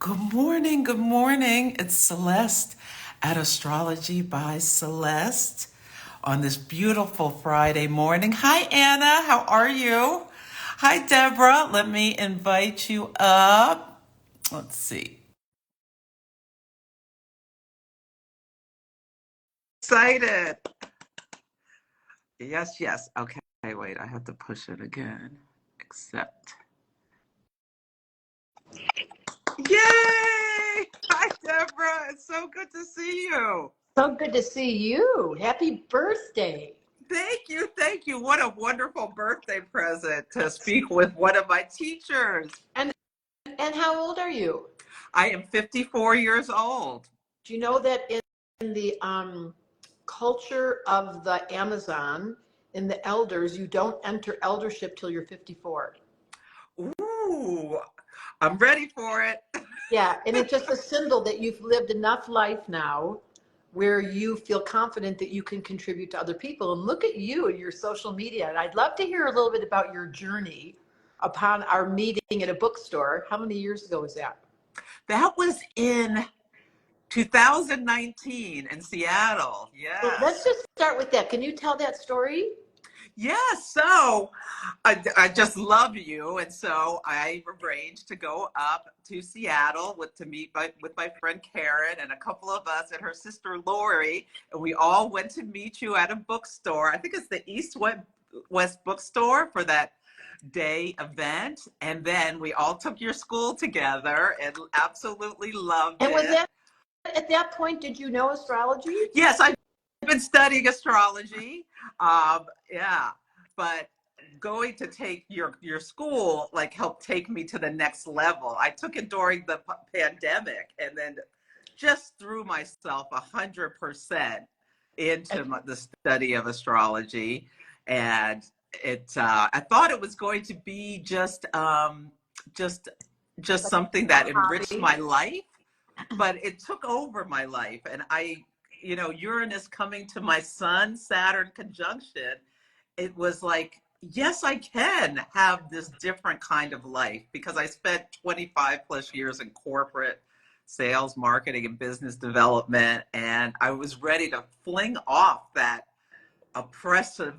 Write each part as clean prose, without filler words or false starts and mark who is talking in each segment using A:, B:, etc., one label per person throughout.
A: Good morning. Good morning. It's Celeste at Astrology by Celeste on this beautiful Friday morning. Hi, Anna. How are you? Hi, Debra. Let me invite you up. Let's see. Excited. Yes, yes. Okay, wait. I have to push it again. Accept. Yay! Hi, Debra. It's so good to see you.
B: So good to see you. Happy birthday.
A: Thank you. Thank you. What a wonderful birthday present to speak with one of my teachers.
B: And how old are you?
A: I am 54 years old.
B: Do you know that in the culture of the Amazon, in the elders, you don't enter eldership till you're 54?
A: Ooh, I'm ready for it.
B: Yeah, and it's just a symbol that you've lived enough life now where you feel confident that you can contribute to other people. And look at you and your social media. And I'd love to hear a little bit about your journey upon our meeting at a bookstore. How many years ago was that?
A: That was in 2019 in Seattle.
B: Well, let's
A: Yes.
B: just start with that. Can you tell that story?
A: Yes. So I just love you. And so I arranged to go up to Seattle to meet with my friend Karen and a couple of us and her sister Lori. And we all went to meet you at a bookstore. I think it's the East West bookstore for that day event. And then we all took your school together and absolutely loved
B: And was
A: it.
B: that at that point, did you know astrology?
A: Yes, I've been studying astrology. Yeah, but going to take your school like helped take me to the next level. I took it during the pandemic and then just threw myself 100% into the study of astrology, and I thought it was going to be just just something that enriched my life, but it took over my life. And Uranus coming to my sun, Saturn conjunction, it was like, yes, I can have this different kind of life because I spent 25 plus years in corporate sales, marketing, and business development. And I was ready to fling off that oppressive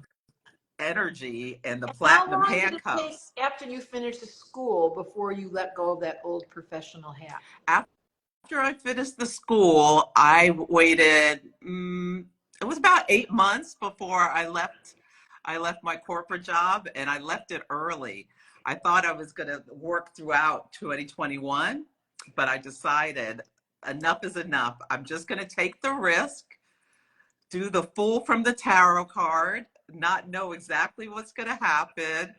A: energy and the platinum
B: How long did it take
A: handcuffs.
B: after you finished the school before you let go of that old professional hat?
A: After I finished the school, I waited, it was about 8 months before I left my corporate job, and I left it early. I thought I was going to work throughout 2021, but I decided enough is enough. I'm just going to take the risk, do the fool from the tarot card, not know exactly what's going to happen,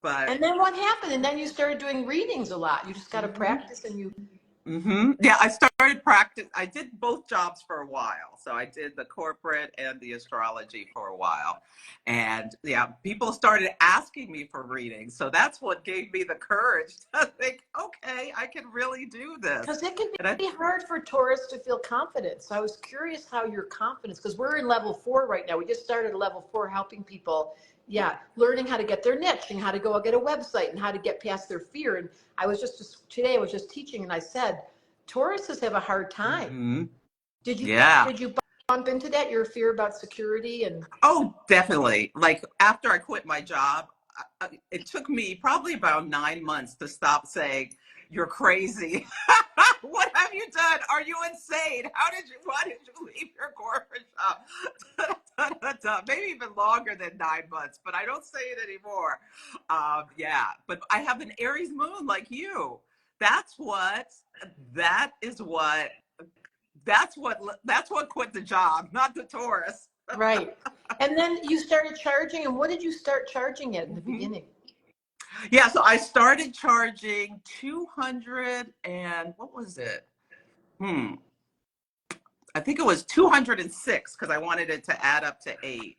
A: but
B: And then what happened? And then you started doing readings a lot. You just got to
A: mhm.
B: practice and you.
A: Yeah, I started practice. I did both jobs for a while. So I did the corporate and the astrology for a while. And yeah, people started asking me for readings. So that's what gave me the courage to think, okay, I can really do this.
B: Because it can be hard for Taurus to feel confident. So I was curious how your confidence, because we're in level 4 right now. We just started level 4 helping people. Yeah, learning how to get their niche and how to go get a website and how to get past their fear. And today I was just teaching and I said, Tauruses have a hard time.
A: Mm-hmm.
B: Did
A: Yeah.
B: you bump into that, your fear about security? And
A: Oh, definitely. Like after I quit my job, it took me probably about 9 months to stop saying, "You're crazy. What have you done? Are you insane? Why did you leave your corporate job?" Maybe even longer than 9 months, but I don't say it anymore. Yeah, but I have an Aries moon like you. That's what, that is what, that's what quit the job, not the Taurus.
B: right. And then you started charging. And what did you start charging at in the beginning?
A: Yeah, so I started charging 200 and what was it? I think it was 206 because I wanted it to add up to 8.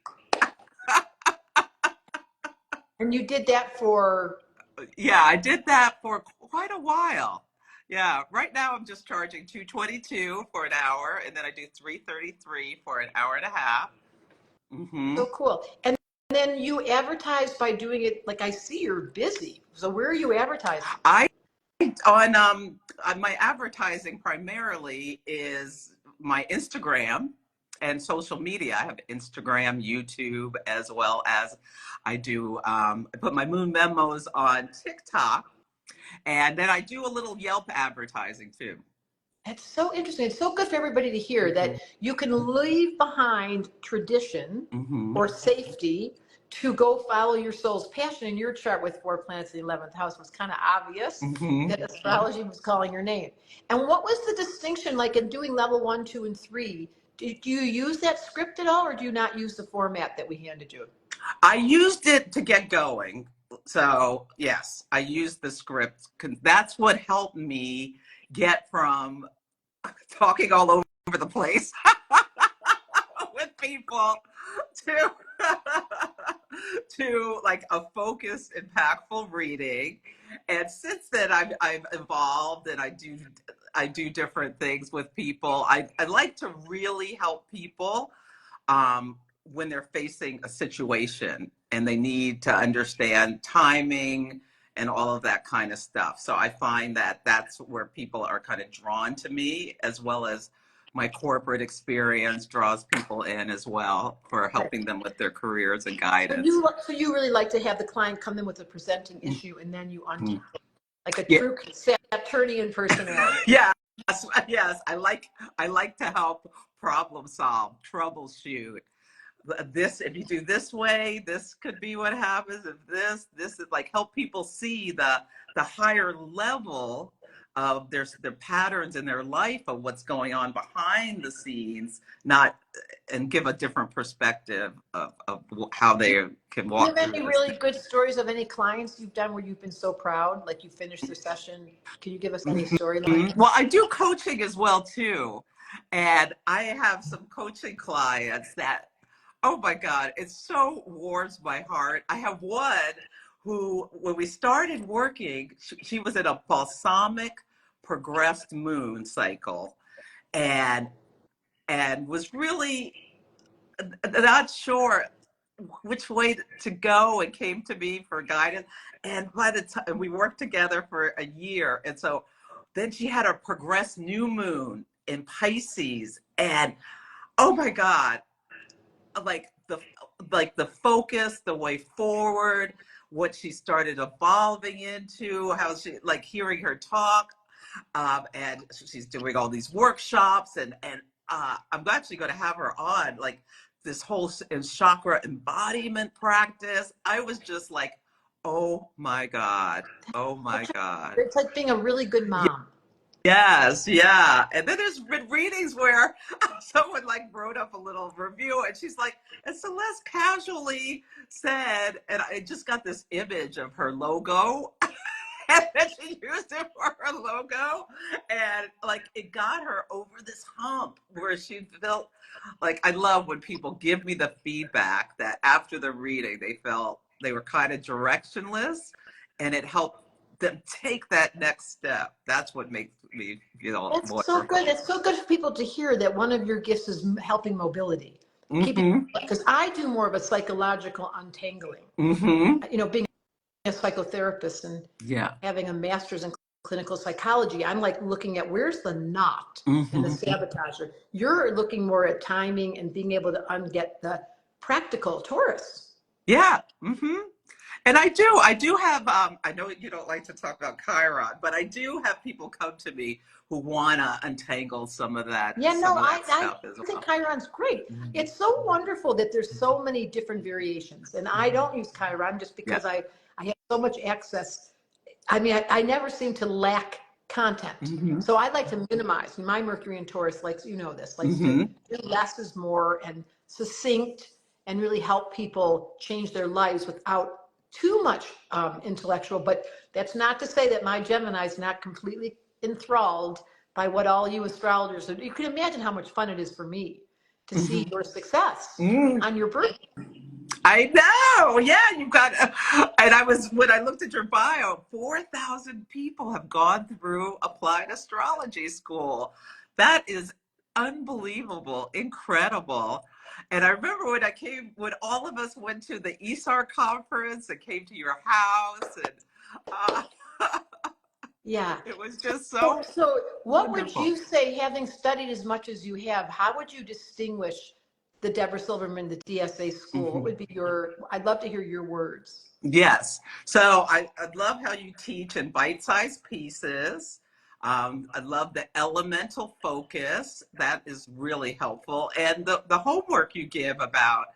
B: And you did that for?
A: Yeah, I did that for quite a while. Yeah, right now I'm just charging 222 for an hour, and then I do 333 for an hour and a half.
B: So cool. And then you advertise by doing it, like I see you're busy. So where are you advertising?
A: I on my advertising primarily is my Instagram and social media. I have Instagram, YouTube, as well as I put my moon memos on TikTok, and then I do a little Yelp advertising too.
B: It's so interesting. It's so good for everybody to hear that you can leave behind tradition or safety to go follow your soul's passion. In your chart with 4 planets in the 11th house, it was kind of obvious that astrology was calling your name. And what was the distinction like in doing level 1, 2, and 3? Do you use that script at all, or do you not use the format that we handed you?
A: I used it to get going. So yes, I used the script. That's what helped me get from talking all over the place with people to to like a focused, impactful reading. And since then, I've evolved, and I do different things with people. I like to really help people when they're facing a situation and they need to understand timing and all of that kind of stuff. So I find that that's where people are kind of drawn to me, as well as my corporate experience draws people in as well for helping them with their careers and guidance.
B: So you really like to have the client come in with a presenting issue, and then you untangle it, like a true Saturnian personality.
A: Yes. I like to help problem solve, troubleshoot. This, if you do this way, this could be what happens. If this is like help people see the higher level of their patterns in their life of what's going on behind the scenes, and give a different perspective of how they can walk.
B: Do you have any really good stories of any clients you've done where you've been so proud, like you finished the session? Can you give us any story like that?
A: Well, I do coaching as well too, and I have some coaching clients that, oh my God, it so warms my heart. I have one who, when we started working, she was in a balsamic progressed moon cycle, and was really not sure which way to go, and came to me for guidance. And by the time we worked together for a year, and so then she had a progressed new moon in Pisces, and oh my God, like the focus, the way forward, what she started evolving into, how she, like hearing her talk, and she's doing all these workshops, and I'm actually going to have her on like this whole chakra embodiment practice. I was just like, oh my God.
B: It's like being a really good mom.
A: Yes, yeah. And then there's been readings where someone like wrote up a little review, and she's like, and Celeste casually said, and I just got this image of her logo, and then she used it for her logo, and like it got her over this hump where she felt like, I love when people give me the feedback that after the reading they felt they were kind of directionless, and it helped them take that next step. That's what makes me,
B: That's so good. It's so good for people to hear that one of your gifts is helping mobility. Because I do more of a psychological untangling. Being a psychotherapist and having a master's in clinical psychology, I'm like looking at where's the knot and the sabotager. You're looking more at timing and being able to unget the practical Taurus.
A: Yeah. And I do have, I know you don't like to talk about Chiron, but I do have people come to me who want to untangle some of that.
B: I think Chiron's great. It's so wonderful that there's so many different variations. And I don't use Chiron just because I have so much access. I mean, I never seem to lack content. So I like to minimize. My Mercury in Taurus likes, to do less is more and succinct, and really help people change their lives without too much intellectual. But that's not to say that my Gemini is not completely enthralled by what all you astrologers do. You can imagine how much fun it is for me to see your success on your birthday.
A: I know. Yeah, you've got, and when I looked at your bio, 4,000 people have gone through Applied Astrology school. That is unbelievable, incredible. And I remember when all of us went to the ESAR conference and came to your house, and
B: Yeah.
A: It was just
B: So,
A: so
B: so what would
A: wonderful.
B: you say, having studied as much as you have, how would you distinguish the Debra Silverman, the DSA school? What
A: Mhm.
B: would be your, I'd love to hear your words.
A: Yes. So I love how you teach in bite-sized pieces. I love the elemental focus. That is really helpful. And the homework you give about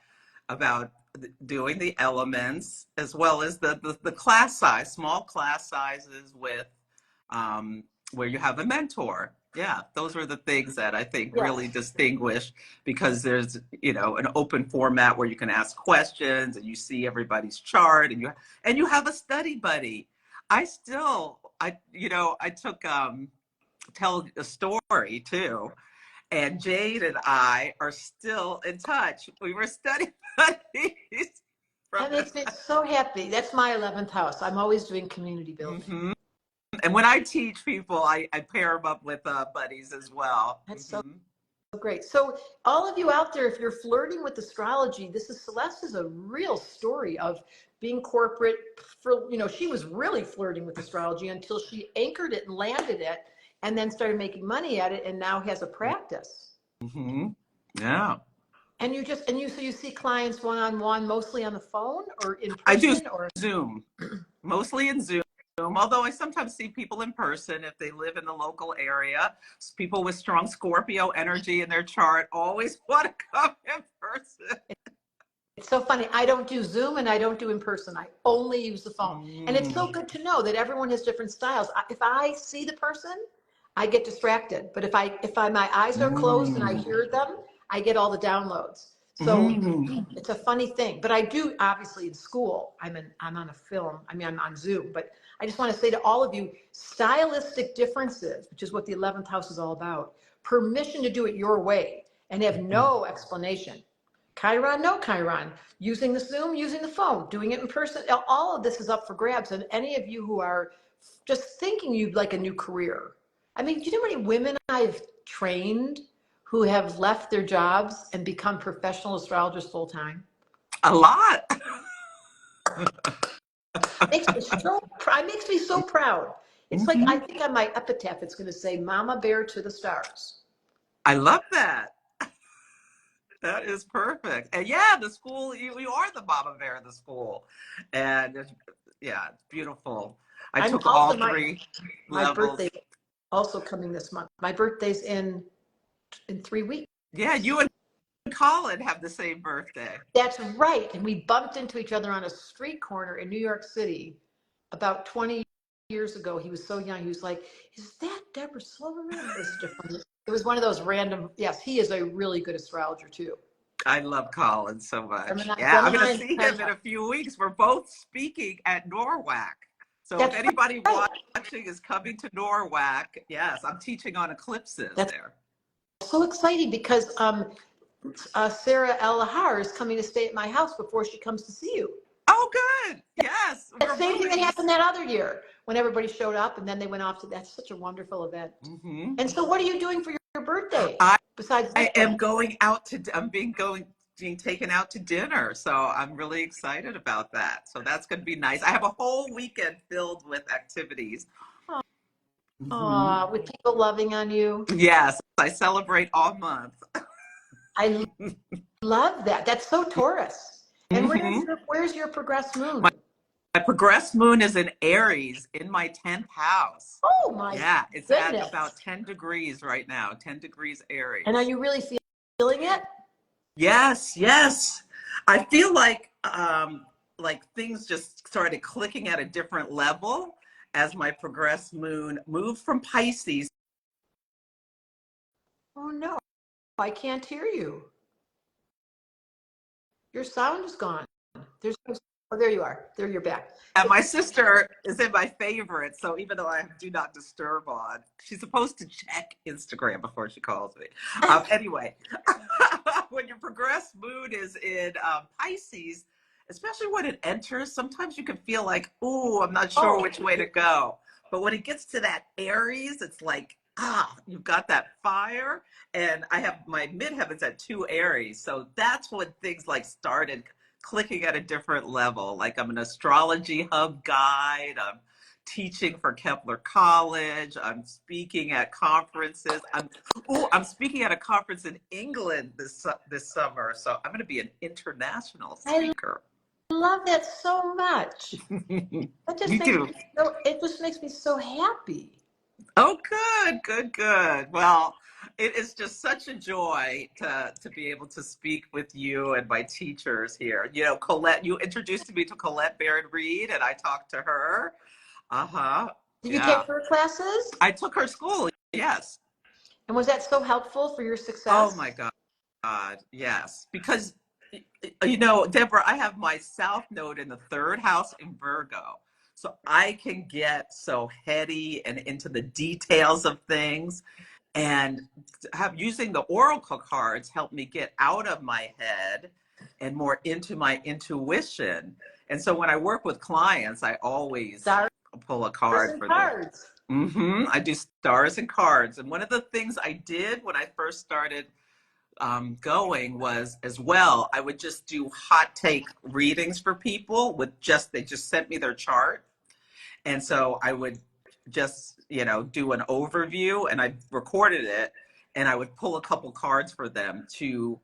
A: doing the elements, as well as the class size, small class sizes with where you have a mentor. Yeah, those are the things that I think really
B: Yes.
A: distinguish, because there's, an open format where you can ask questions and you see everybody's chart, and you have a study buddy. I took tell a story too, and Jade and I are still in touch. We were study buddies from
B: That makes me so happy. That's my 11th house. I'm always doing community building.
A: hmm And when I teach people, I pair them up with buddies as well.
B: That's so great. So all of you out there, if you're flirting with astrology, Celeste is a real story of being corporate for, she was really flirting with astrology until she anchored it and landed it and then started making money at it and now has a practice.
A: hmm Yeah.
B: And so you see clients one-on-one, mostly on the phone or in
A: I do
B: person or
A: Zoom, mostly in Zoom. Although I sometimes see people in person if they live in the local area. People with strong Scorpio energy in their chart always want to come in person.
B: It's so funny. I don't do Zoom and I don't do in person. I only use the phone. And it's so good to know that everyone has different styles. If I see the person, I get distracted. But if my eyes are closed and I hear them, I get all the downloads. So it's a funny thing. But I do, obviously, in school, I'm on a film. I mean, I'm on Zoom. But I just want to say to all of you, stylistic differences, which is what the 11th house is all about, permission to do it your way and have no explanation. Chiron, no Chiron, using the Zoom, using the phone, doing it in person. All of this is up for grabs. And any of you who are just thinking you'd like a new career. I mean, do you know how many women I've trained who have left their jobs and become professional astrologers full time?
A: A lot.
B: Makes me so proud. It's like, I think on my epitaph, it's going to say, Mama Bear to the stars.
A: I love that. That is perfect. And yeah, the school, you are the mama bear of the school. And it's beautiful. I took all three
B: my
A: levels.
B: birthday also coming this month. My birthday's in 3 weeks.
A: Yeah, you and Colin have the same birthday.
B: That's right. And we bumped into each other on a street corner in New York City about 20 years ago. He was so young. He was like, is that Debra Silverman? It was one of those random, yes, he is a really good astrologer too.
A: I love Colin so much. I'm going to see him in a few weeks. We're both speaking at NORWAC. So if anybody watching is coming to NORWAC, yes, I'm teaching on eclipses there.
B: So exciting because Sarah El-Lahar is coming to stay at my house before she comes to see you.
A: Oh, good. Yes.
B: The same thing that happened that other year when everybody showed up and then they went off to, that's such a wonderful event. And so what are you doing for your birthday?
A: I am going out to, being taken out to dinner. So I'm really excited about that. So that's going to be nice. I have a whole weekend filled with activities.
B: With people loving on you.
A: Yes, I celebrate all month.
B: I love that. That's so Taurus. And where's your progressed moon?
A: My progressed moon is in Aries in my 10th house.
B: Oh my
A: Yeah, it's
B: goodness.
A: at about 10 degrees right now, 10 degrees Aries.
B: And are you really feeling it?
A: Yes, yes. I feel like things just started clicking at a different level as my progressed moon moved from Pisces.
B: Oh no, I can't hear you. Your sound is gone. Oh, there you are. There, you're back.
A: And my sister is in my favorite, so even though I have do not disturb on, she's supposed to check Instagram before she calls me. Anyway, when your progressed moon is in Pisces, especially when it enters, sometimes you can feel like, oh, I'm not sure which way to go. But when it gets to that Aries, it's like, you've got that fire. And I have my midheavens at 2 Aries. So that's when things like started clicking at a different level. Like I'm an astrology hub guide. I'm teaching for Kepler College. I'm speaking at conferences. I'm speaking at a conference in England this summer. So I'm going to be an international speaker.
B: I love that so much. That just
A: You
B: makes
A: do.
B: me so, it just makes me so happy.
A: Oh, good. Well, it is just such a joy to be able to speak with you and my teachers here. You know, Colette, you introduced me to Colette Baird-Reed, and I talked to her.
B: Did you
A: Yeah.
B: take her classes?
A: I took her school, yes.
B: And was that so helpful for your success?
A: Oh my God, yes. Because, you know, Deborah, I have my South Node in the 3rd house in Virgo. So I can get so heady and into the details of things, and using the oracle cards help me get out of my head and more into my intuition. And so when I work with clients, I always pull a card for them. I do stars and cards. And one of the things I did when I first started going was, as well, I would just do hot take readings for people with they just sent me their chart. And so I would just, you know, do an overview, and I recorded it, and I would pull a couple cards for them to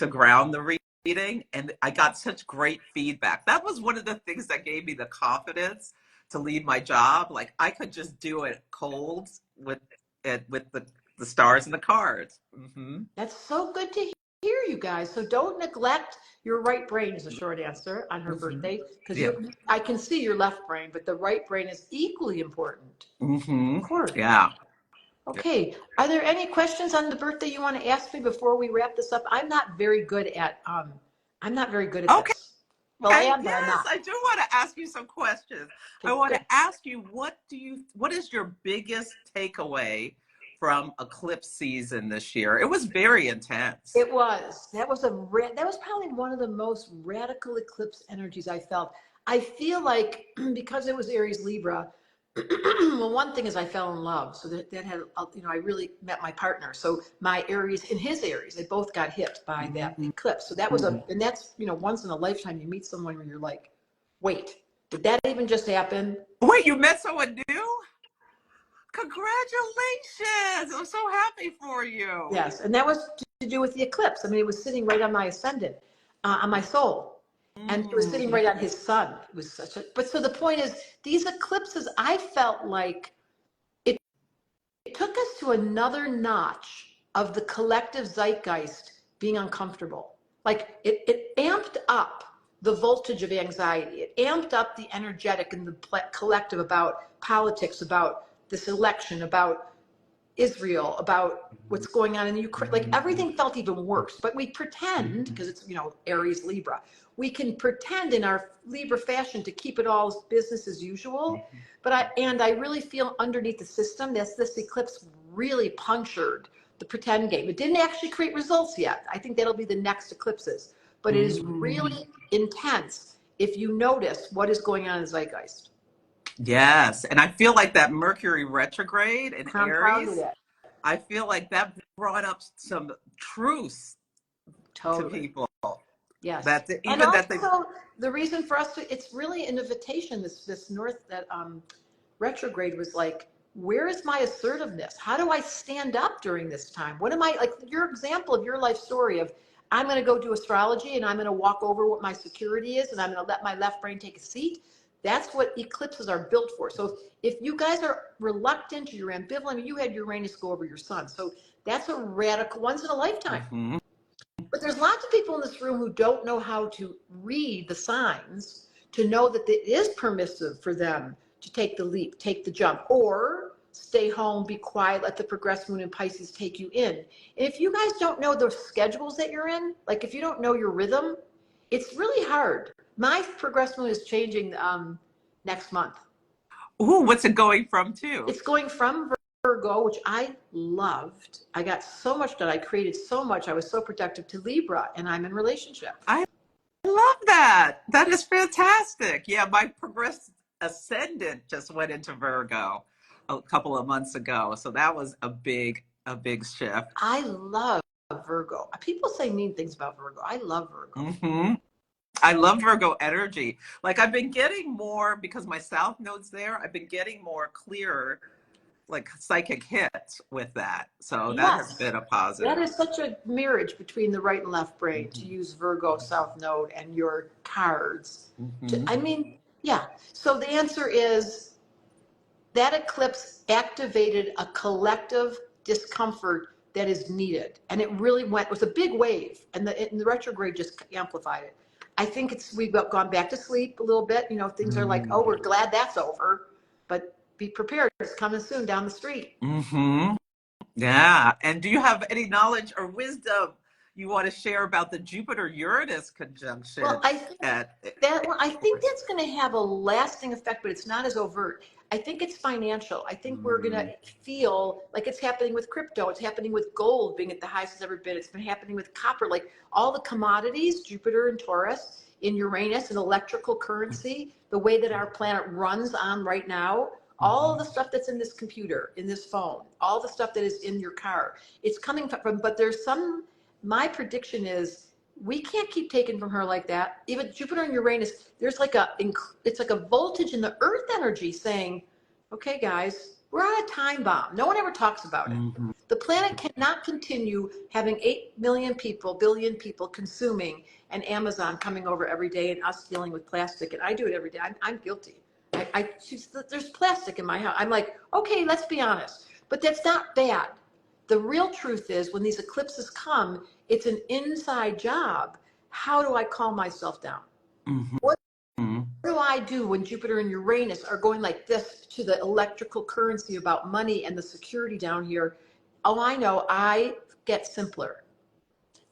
A: ground the reading. And I got such great feedback. That was one of the things that gave me the confidence to leave my job. Like, I could just do it cold with the stars and the cards.
B: That's so good to hear, you guys. So don't neglect your right brain, is the short answer, on her birthday, because I can see your left brain, but the right brain is equally important. Of course.
A: Yeah.
B: Okay. Are there any questions on the birthday you want to ask me before we wrap this up? I'm not very good at this. Well, I am, but I'm not.
A: I do want to ask you some questions. I want to ask you, what is your biggest takeaway from eclipse season this year? It was very intense.
B: It was. That was probably one of the most radical eclipse energies I felt. I feel like because it was Aries Libra, well, one thing is I fell in love. So that had, you know, I really met my partner. So my Aries and his Aries, they both got hit by that eclipse. So that was and that's, you know, once in a lifetime you meet someone where you're like, wait, did that even just happen?
A: Wait, you met someone new? Congratulations. I'm so happy for you.
B: Yes. And that was to do with the eclipse. I mean, it was sitting right on my ascendant, on my soul. And it was sitting right on his sun. It was but so the point is, these eclipses, I felt like it took us to another notch of the collective zeitgeist being uncomfortable. Like it amped up the voltage of anxiety. It amped up the energetic and the collective about politics, about this election, about Israel, about what's going on in Ukraine. Like everything felt even worse, but we pretend, because it's, you know, Aries Libra, we can pretend in our Libra fashion to keep it all business as usual. But I really feel underneath the system, this eclipse really punctured the pretend game. It didn't actually create results yet. I think that'll be the next eclipses, but it is really intense if you notice what is going on in the zeitgeist.
A: Yes. And I feel like that Mercury retrograde in Aries, I feel like that brought up some truths to people.
B: Yes. The reason for us it's really an invitation, this north, that retrograde was like, where is my assertiveness? How do I stand up during this time? What am I, like your example of your life story of, I'm going to go do astrology and I'm going to walk over what my security is and I'm going to let my left brain take a seat. That's what eclipses are built for. So if you guys are reluctant or you're ambivalent, I mean, you had Uranus go over your sun. So that's a radical, once in a lifetime. But there's lots of people in this room who don't know how to read the signs to know that it is permissive for them to take the leap, take the jump, or stay home, be quiet, let the progressed moon in Pisces take you in. And if you guys don't know the schedules that you're in, like if you don't know your rhythm, it's really hard. My progressed moon is changing next month.
A: Ooh, what's it going from to?
B: It's going from Virgo, which I loved. I got so much done. I created so much. I was so productive, to Libra, and I'm in relationship.
A: I love that. That is fantastic. Yeah, my progressed ascendant just went into Virgo a couple of months ago. So that was a big shift.
B: I love Virgo. People say mean things about Virgo. I love Virgo.
A: I love Virgo energy. Like I've been getting more because my South Node's there. I've been getting more clear, like psychic hits with that. So that has
B: Yes.
A: been a
B: That
A: positive.
B: is such a marriage between the right and left brain to
A: Mhm.
B: use Virgo South Node and your cards.
A: Mhm.
B: I mean, yeah. So the answer is that eclipse activated a collective discomfort that is needed. And it really went, it was a big wave, and the retrograde just amplified it. I think we've gone back to sleep a little bit. You know, things are like, oh, we're glad that's over, but be prepared. It's coming soon down the street.
A: Mm-hmm. Yeah. And do you have any knowledge or wisdom you want to share about the Jupiter-Uranus conjunction
B: Well, I think
A: at
B: I think
A: Taurus?
B: that's going to have a lasting effect, but it's not as overt. I think it's financial. I think we're going to feel like it's happening with crypto. It's happening with gold being at the highest it's ever been. It's been happening with copper, like all the commodities, Jupiter and Taurus, in Uranus and electrical currency, the way that our planet runs on right now, all of the stuff that's in this computer, in this phone, all the stuff that is in your car, it's coming from, but there's some, my prediction is we can't keep taking from her like that. Even Jupiter and Uranus, there's like it's like a voltage in the earth energy saying, okay, guys, we're on a time bomb. No one ever talks about it.
A: Mhm.
B: The planet cannot continue having 8 million people, billion people consuming, and Amazon coming over every day and us dealing with plastic. And I do it every day. I'm guilty. There's plastic in my house. I'm like, okay, let's be honest. But that's not bad. The real truth is when these eclipses come, it's an inside job. How do I calm myself down?
A: Mhm.
B: What
A: Mhm.
B: do I do when Jupiter and Uranus are going like this to the electrical currency about money and the security down here? Oh, I know. I get simpler.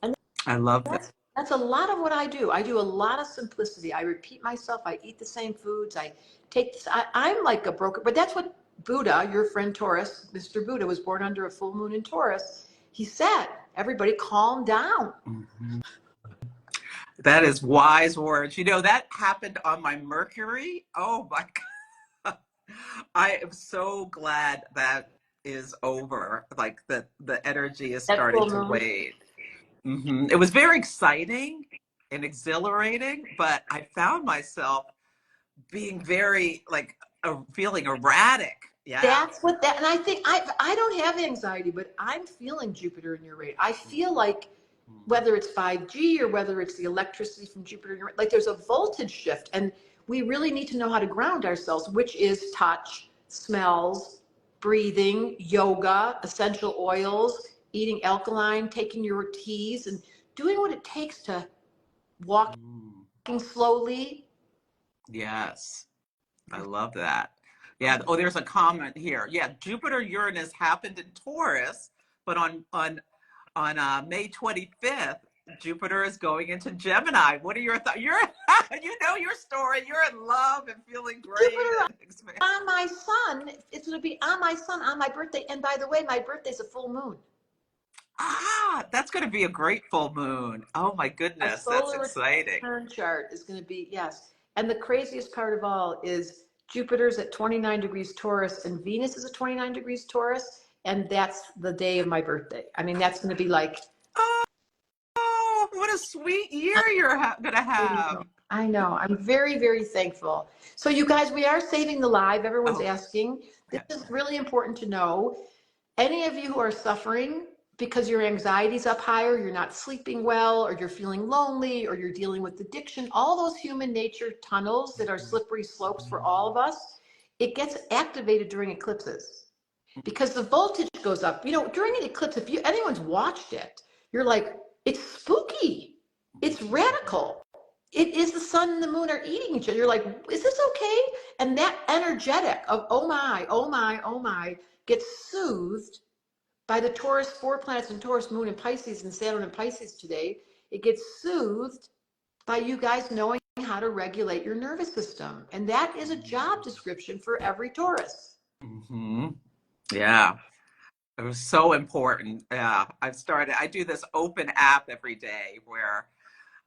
B: And
A: I love that.
B: that's a lot of what I do. I do a lot of simplicity. I repeat myself. I eat the same foods. I take this. I'm like a broker, but that's what Buddha, your friend Taurus, Mr. Buddha was born under a full moon in Taurus. He said, everybody calm down.
A: Mhm. That is wise words. You know, that happened on my Mercury. Oh my God. I am so glad that is over. Like the energy is
B: That
A: starting
B: full
A: to
B: moon.
A: wane. It was very exciting and exhilarating, but I found myself being very like feeling erratic. Yeah.
B: That's what that, and I think I don't have anxiety, but I'm feeling Jupiter in Uranus. I feel like whether it's 5G or whether it's the electricity from Jupiter and Uranus, like there's a voltage shift, and we really need to know how to ground ourselves, which is touch, smells, breathing, yoga, essential oils, eating alkaline, taking your teas, and doing what it takes to walking
A: Mm.
B: slowly.
A: Yes. I love that. Yeah. Oh, there's a comment here. Yeah, Jupiter Uranus happened in Taurus, but on May 25th, Jupiter is going into Gemini. What are your thoughts? You're you know your story. You're in love and feeling great.
B: Jupiter on my sun, it's going to be on my sun on my birthday. And by the way, my birthday's a full moon.
A: That's going to be a great full moon. Oh my
B: My
A: goodness, that's
B: solar
A: exciting.
B: return chart is going to be, yes. And the craziest part of all is Jupiter's at 29 degrees Taurus and Venus is at 29 degrees Taurus. And that's the day of my birthday. I mean, that's going to be like,
A: Oh, what a sweet year you're going to have.
B: I know. I'm very, very thankful. So you guys, we are saving the live. Everyone's
A: Oh,
B: asking. This
A: okay.
B: is really important to know. Any of you who are suffering because your anxiety's up higher, you're not sleeping well, or you're feeling lonely, or you're dealing with addiction, all those human nature tunnels that are slippery slopes for all of us, it gets activated during eclipses because the voltage goes up. You know, during an eclipse, if anyone's watched it, you're like, it's spooky. It's radical. It is the sun and the moon are eating each other. You're like, is this okay? And that energetic of, oh my, oh my, oh my, gets soothed by the Taurus, 4 planets in Taurus, moon in Pisces, and Saturn in Pisces today. It gets soothed by you guys knowing how to regulate your nervous system. And that is a job description for every Taurus.
A: Mm-hmm. Yeah. It was so important. Yeah. I do this open app every day where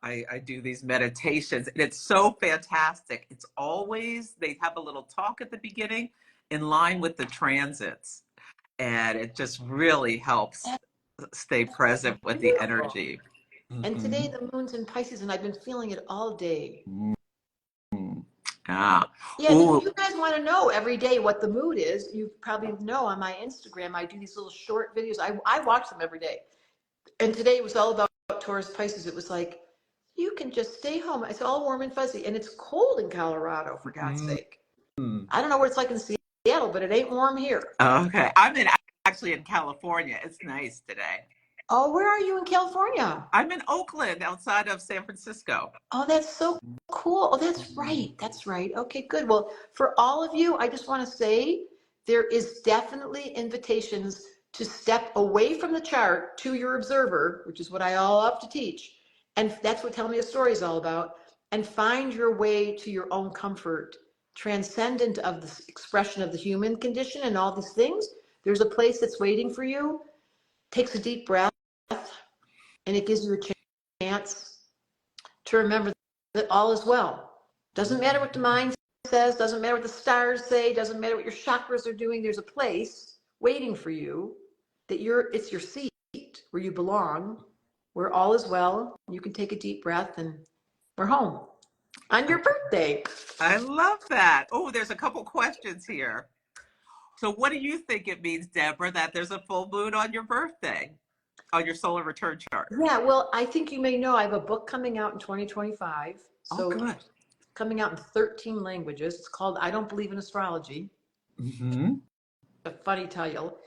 A: I do these meditations and it's so fantastic. It's always, they have a little talk at the beginning in line with the transits. And it just really helps stay present with the
B: Beautiful.
A: energy.
B: And today the moon's in Pisces, and I've been feeling it all day.
A: Yeah.
B: Yeah, and if you guys want to know every day what the mood is, you probably know on my Instagram, I do these little short videos. I watch them every day. And today it was all about Taurus Pisces. It was like, you can just stay home. It's all warm and fuzzy. And it's cold in Colorado, for God's sake. I don't know what it's like in Seattle, but it ain't warm here.
A: Okay. Actually in California. It's nice today.
B: Oh, where are you in California?
A: I'm in Oakland, outside of San Francisco.
B: Oh, that's so cool. Oh, that's right. That's right. Okay, good. Well, for all of you, I just want to say there is definitely invitations to step away from the chart to your observer, which is what I all love to teach. And that's what Tell Me a Story is all about. And find your way to your own comfort, transcendent of the expression of the human condition and all these things. There's a place that's waiting for you. Takes a deep breath, and it gives you a chance to remember that all is well. Doesn't matter what the mind says, doesn't matter what the stars say, doesn't matter what your chakras are doing. There's a place waiting for you that it's your seat where you belong, where all is well. You can take a deep breath, and we're home on your birthday.
A: I love that. Oh, there's a couple questions here. So what do you think it means, Deborah, that there's a full moon on your birthday, on your solar return chart?
B: Yeah, well, I think you may know I have a book coming out in 2025. So
A: good.
B: Coming out in 13 languages. It's called I Don't Believe in Astrology. A funny title.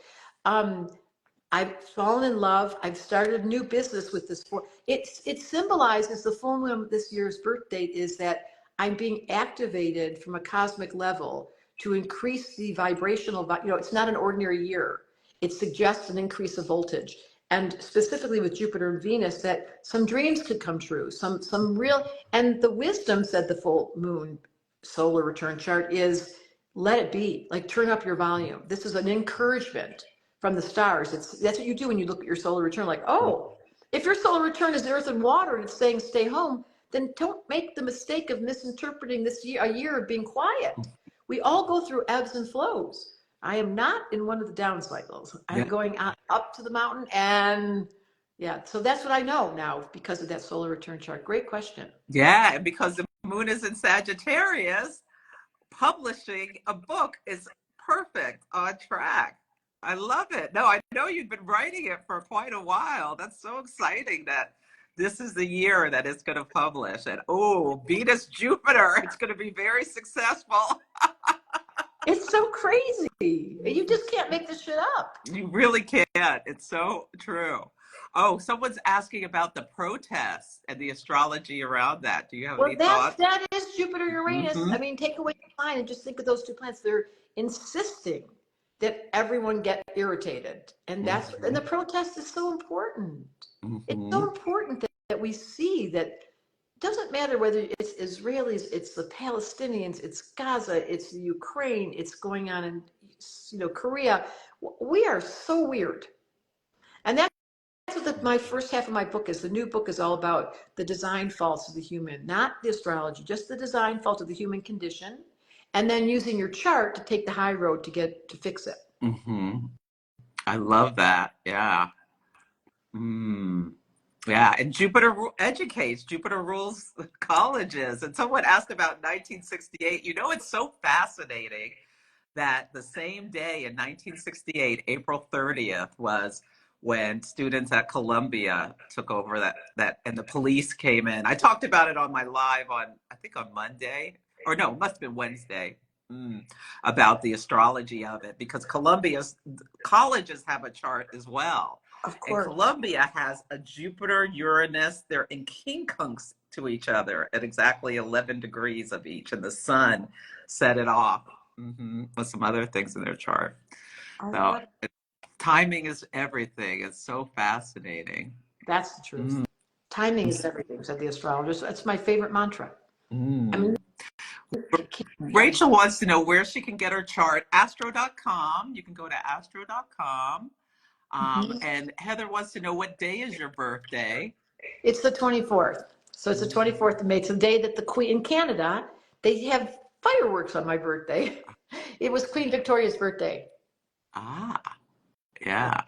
B: I've fallen in love. I've started a new business with this. It symbolizes the full moon of this year's birth date is that I'm being activated from a cosmic level to increase the vibrational, it's not an ordinary year. It suggests an increase of voltage. And specifically with Jupiter and Venus, that some dreams could come true, some real, and the wisdom, said the full moon solar return chart, is let it be, like turn up your volume. This is an encouragement from the stars. That's what you do when you look at your solar return, like, oh, if your solar return is earth and water and it's saying stay home, then don't make the mistake of misinterpreting this year, a year of being quiet. We all go through ebbs and flows. I am not in one of the down cycles. I'm going up to the mountain, and so that's what I know now because of that solar return chart. Great question.
A: Yeah, and because the moon is in Sagittarius, publishing a book is perfect, on track. I love it. No, I know you've been writing it for quite a while. That's so exciting that this is the year that it's going to publish. And Venus, Jupiter, it's going to be very successful.
B: It's so crazy. You just can't make this shit up.
A: You really can't. It's so true. Oh, someone's asking about the protests and the astrology around that. Do you have any thoughts?
B: That is Jupiter, Uranus. I mean, take away the sign and just think of those two planets. They're insisting that everyone get irritated. And and the protest is so important. It's so important that we see that it doesn't matter whether it's Israelis, it's the Palestinians, it's Gaza, it's the Ukraine, it's going on in Korea. We are so weird. And that's what my first half of my book is. The new book is all about the design faults of the human, not the astrology, just the design fault of the human condition. And then using your chart to take the high road to fix it.
A: I love that. Yeah. Yeah. And Jupiter educates. Jupiter rules colleges. And someone asked about 1968. It's so fascinating that the same day in 1968, April 30th, was when students at Columbia took over that and the police came in. I talked about it on my live on Monday. Or no, it must have been Wednesday, about the astrology of it, because colleges have a chart as well. Of course. And Columbia has a Jupiter, Uranus, they're in quincunx to each other at exactly 11 degrees of each, and the sun set it off with some other things in their chart. So timing is everything. It's so fascinating.
B: That's the truth. Timing is everything, said the astrologers. That's my favorite mantra. I mean,
A: Rachel wants to know where she can get her chart. Astro.com. You can go to astro.com. And Heather wants to know, what day is your birthday?
B: It's the 24th. So it's the 24th of May. It's the day that the Queen in Canada, they have fireworks on my birthday. It was Queen Victoria's birthday.
A: Yeah.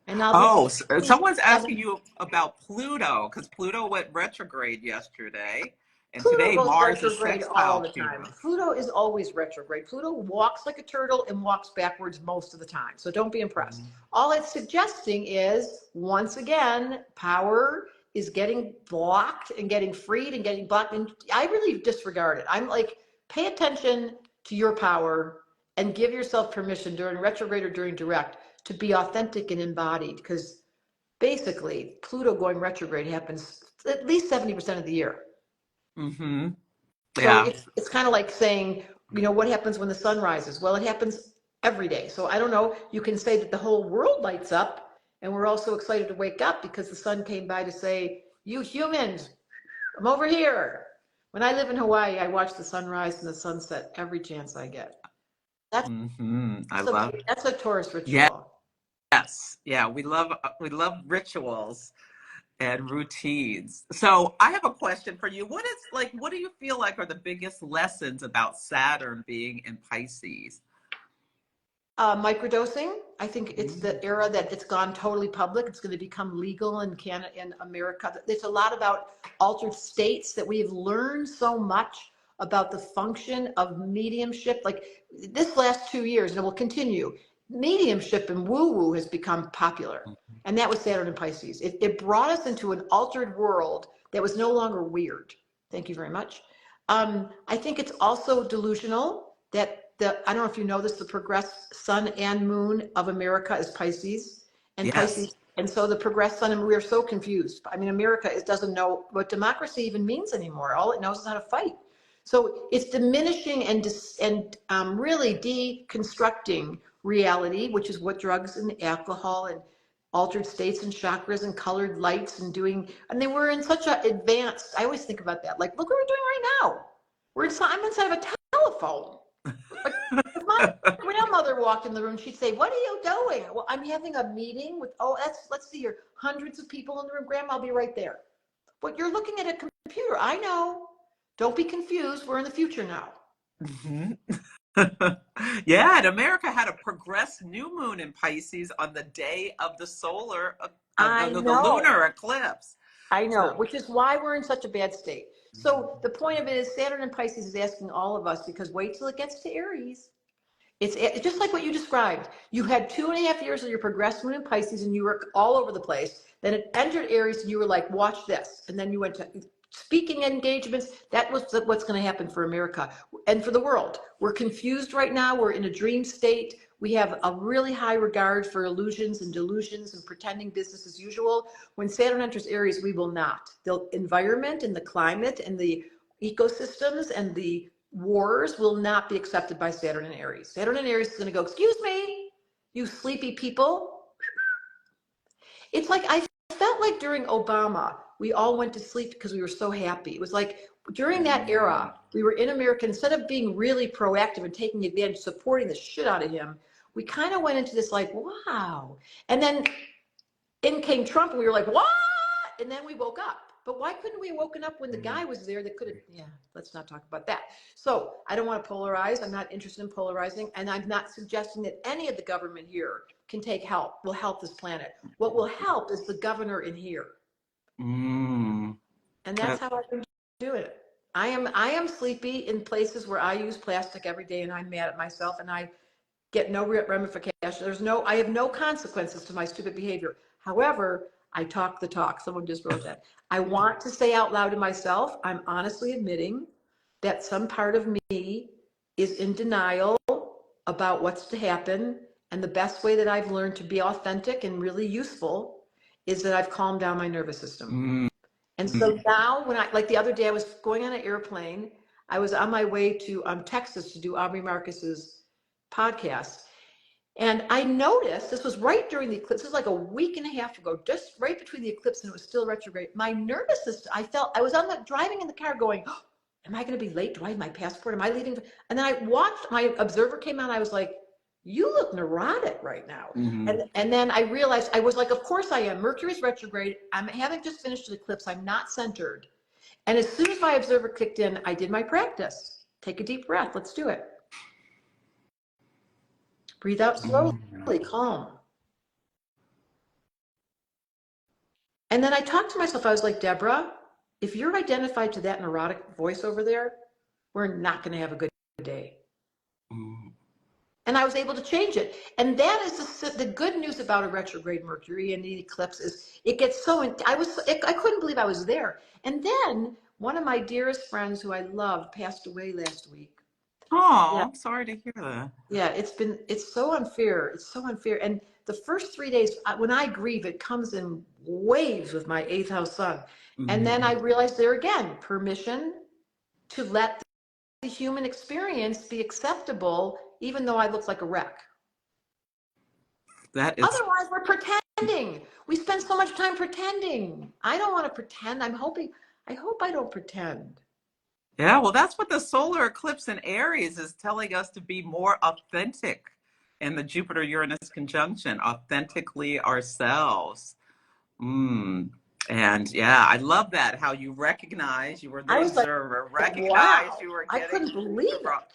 B: And And I'll
A: Oh,
B: just
A: someone's asking you about Pluto, because Pluto went retrograde yesterday, and
B: Pluto
A: today
B: goes
A: Mars is
B: retrograde all
A: sextile
B: the time.
A: Pluto.
B: Pluto is always retrograde. Pluto walks like a turtle and walks backwards most of the time. So don't be impressed. All it's suggesting is, once again, power is getting blocked and getting freed and getting blocked. And I really disregard it. I'm like, pay attention to your power and give yourself permission during retrograde or during direct to be authentic and embodied. Because basically, Pluto going retrograde happens at least 70% of the year.
A: Mm-hmm.
B: So
A: Yeah.
B: it's kind of like saying, what happens when the sun rises? Well, it happens every day. So I don't know, you can say that the whole world lights up and we're all so excited to wake up because the sun came by to say, you humans, I'm over here. When I live in Hawaii, I watch the sunrise and the sunset every chance I get. That's that's a Taurus ritual.
A: Yes. Yeah, we love rituals and routines. So I have a question for you. What do you feel like are the biggest lessons about Saturn being in Pisces?
B: Microdosing. I think it's the era that it's gone totally public. It's going to become legal in Canada and America. There's a lot about altered states that we have learned so much about the function of mediumship. Like this last 2 years, and it will continue. Mediumship and woo-woo has become popular. And that was Saturn and Pisces. It brought us into an altered world that was no longer weird. Thank you very much. I think it's also delusional that I don't know if you know this, the progressed sun and moon of America is Pisces. And
A: Yes.
B: Pisces, and so the progressed sun, and we are so confused. I mean, America doesn't know what democracy even means anymore. All it knows is how to fight. So it's diminishing and really deconstructing reality, which is what drugs and alcohol and altered states and chakras and colored lights and they were in such an advanced, I always think about that. Like, look what we're doing right now. I'm inside of a telephone. Like, if my grandmother walked in the room, she'd say, "What are you doing?" Well, I'm having a meeting with, let's see here, hundreds of people in the room. Grandma, I'll be right there. But you're looking at a computer. I know. Don't be confused. We're in the future now.
A: Yeah, and America had a progressed new moon in Pisces on the day of the the lunar eclipse.
B: I know, which is why we're in such a bad state. So the point of it is Saturn and Pisces is asking all of us, because wait till it gets to Aries. It's just like what you described. You had 2.5 years of your progressed moon in Pisces and you were all over the place. Then it entered Aries and you were like, watch this. And then you went to speaking engagements. That was what's going to happen for America and for the world. We're confused right now. We're in a dream state. We have a really high regard for illusions and delusions and pretending business as usual. When Saturn enters Aries, we will not. The environment and the climate and the ecosystems and the wars will not be accepted by Saturn and Aries. Saturn and Aries is going to go, excuse me, you sleepy people. It's like, I felt like during Obama, we all went to sleep because we were so happy. It was like during that era, we were in America, instead of being really proactive and taking advantage, supporting the shit out of him, we kind of went into this like, wow. And then in came Trump and we were like, what? And then we woke up. But why couldn't we have woken up when the guy was there that could have, let's not talk about that. So I don't want to polarize. I'm not interested in polarizing. And I'm not suggesting that any of the government here will help this planet. What will help is the governor in here. And that's how I've been doing it. I am sleepy in places where I use plastic every day and I'm mad at myself and I get no ramifications. I have no consequences to my stupid behavior. However, I talk the talk. Someone just wrote that. I want to say out loud to myself, I'm honestly admitting that some part of me is in denial about what's to happen. And the best way that I've learned to be authentic and really useful is that I've calmed down my nervous system. And so now like the other day, I was going on an airplane. I was on my way to Texas to do Aubrey Marcus's podcast. And I noticed, this was right during the eclipse, this was like a week and a half ago, just right between the eclipse and it was still retrograde. My nervous system, I was driving in the car going, oh, am I going to be late? Do I have my passport? Am I leaving? And then I watched, my observer came on, I was like, you look neurotic right now. And then I realized, I was like, of course I am. Mercury's retrograde. I'm having just finished the eclipse. I'm not centered. And as soon as my observer kicked in, I did my practice. Take a deep breath. Let's do it. Breathe out slowly, calm. And then I talked to myself. I was like, Deborah, if you're identified to that neurotic voice over there, we're not going to have a good day.
A: Mm.
B: And I was able to change it. And that is the good news about a retrograde Mercury and the eclipse is it gets so, I couldn't believe I was there. And then one of my dearest friends who I loved passed away last week.
A: Oh,
B: Yeah.
A: I'm sorry to hear that.
B: Yeah, it's so unfair. It's so unfair. And the first 3 days, when I grieve, it comes in waves with my eighth house sun. And then I realized there again, permission to let the human experience be acceptable, even though I look like a wreck.
A: That is.
B: Otherwise, we're pretending. We spend so much time pretending. I don't want to pretend. I hope I don't pretend.
A: Yeah, well, that's what the solar eclipse in Aries is telling us, to be more authentic in the Jupiter-Uranus conjunction, authentically ourselves. And yeah, I love that, how you recognize, you were the observer,
B: like,
A: recognize
B: wow,
A: you were
B: I
A: getting.
B: couldn't believe it.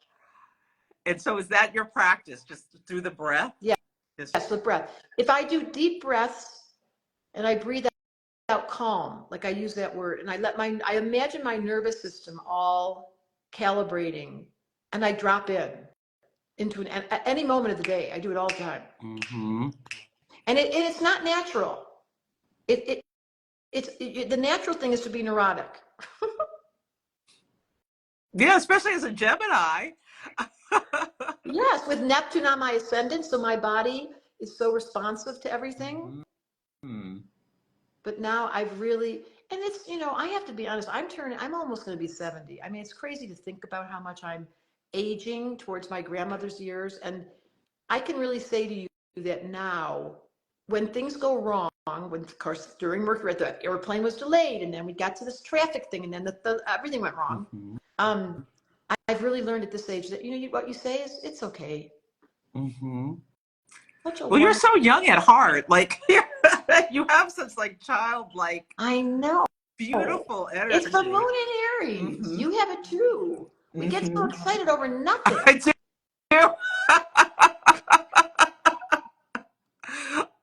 A: And so is that your practice, just through the breath?
B: Yeah, yes, with breath. If I do deep breaths and I breathe out calm, like I use that word, and I imagine my nervous system all calibrating, and I drop into at any moment of the day. I do it all the time.
A: Mm-hmm.
B: And it's not natural. The natural thing is to be neurotic.
A: Yeah, especially as a Gemini.
B: Yes, with Neptune on my ascendant, so my body is so responsive to everything.
A: Mm-hmm.
B: But now I've really, and it's, I have to be honest, I'm almost going to be 70. I mean, it's crazy to think about how much I'm aging towards my grandmother's years. And I can really say to you that now, when things go wrong, when, of course, during Mercury, the airplane was delayed, and then we got to this traffic thing, and then everything went wrong.
A: Mm-hmm.
B: I've really learned at this age that, what you say is, it's okay.
A: Mm-hmm.
B: Well,
A: you're so young at heart. Like, you have such like childlike.
B: I know.
A: Beautiful energy.
B: It's the moon in Aries.
A: Mm-hmm.
B: You have it too. We get so excited over nothing.
A: I do.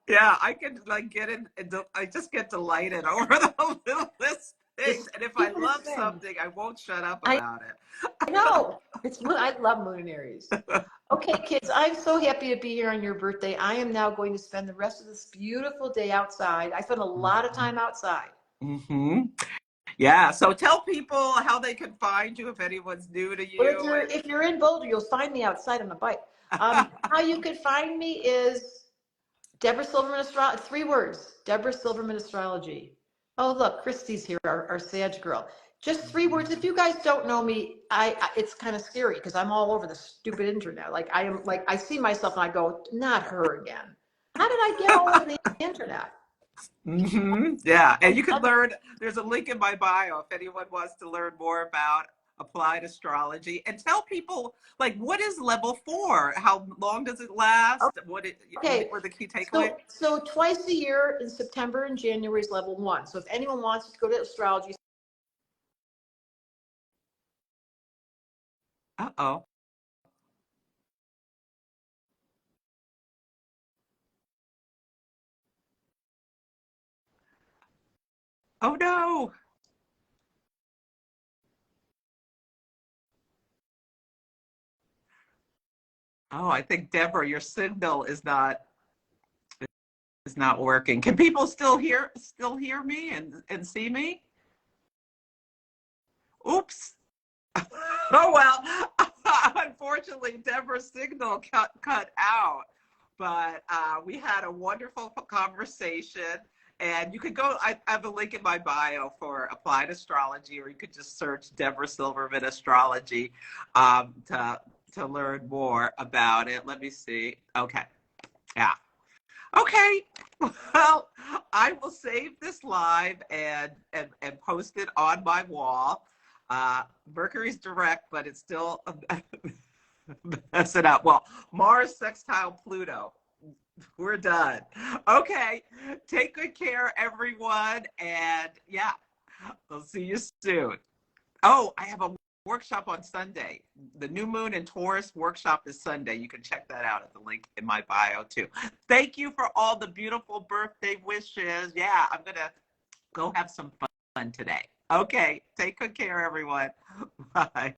A: Yeah, I can like get in. I just get delighted over the littlest things. And if I love something, I won't shut up about it.
B: I know. I love moon in Aries. Okay, kids, I'm so happy to be here on your birthday. I am now going to spend the rest of this beautiful day outside. I spend a lot of time outside.
A: Mm-hmm. Yeah, so tell people how they can find you if anyone's new to you.
B: Well, if you're in Boulder, you'll find me outside on a bike. How you can find me is Debra Silverman Astrology. 3 words, Debra Silverman Astrology. Oh, look, Christy's here, our Sag girl. Just 3 words. If you guys don't know me, it's kind of scary because I'm all over the stupid internet. Like I see myself and I go, not her again. How did I get all over the internet?
A: Mm-hmm. Yeah, and you can learn. There's a link in my bio if anyone wants to learn more about applied astrology. And tell people, like, what is level 4? How long does it last? What were the key takeaways?
B: So twice a year in September and January is level 1. So if anyone wants to go to astrology.
A: Uh-oh. Oh no. Oh, I think Deborah, your signal is not working. Can people still hear me and see me? Oops. Oh well. Unfortunately, Deborah's signal cut out. But we had a wonderful conversation. And you could go, I have a link in my bio for Applied Astrology, or you could just search Debra Silverman Astrology to learn more about it. Let me see. Okay. Yeah. Okay. Well, I will save this live and post it on my wall. Mercury's direct, but it's still messing up. Well, Mars sextile Pluto. We're done. Okay. Take good care, everyone. And yeah, I'll see you soon. Oh, I have a workshop on Sunday. The new moon in Taurus workshop is Sunday. You can check that out at the link in my bio too. Thank you for all the beautiful birthday wishes. Yeah, I'm going to Go have some fun today. Okay, take good care, everyone. Bye.